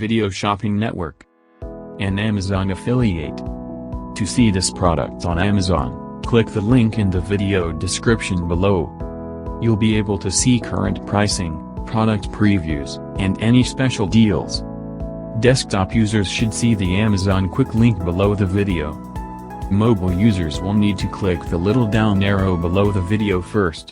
video shopping network. An Amazon affiliate. To see this product on Amazon, click the link in the video description below. You'll be able to see current pricing, product previews, and any special deals. Desktop users should see the Amazon quick link below the video. Mobile users will need to click the little down arrow below the video first.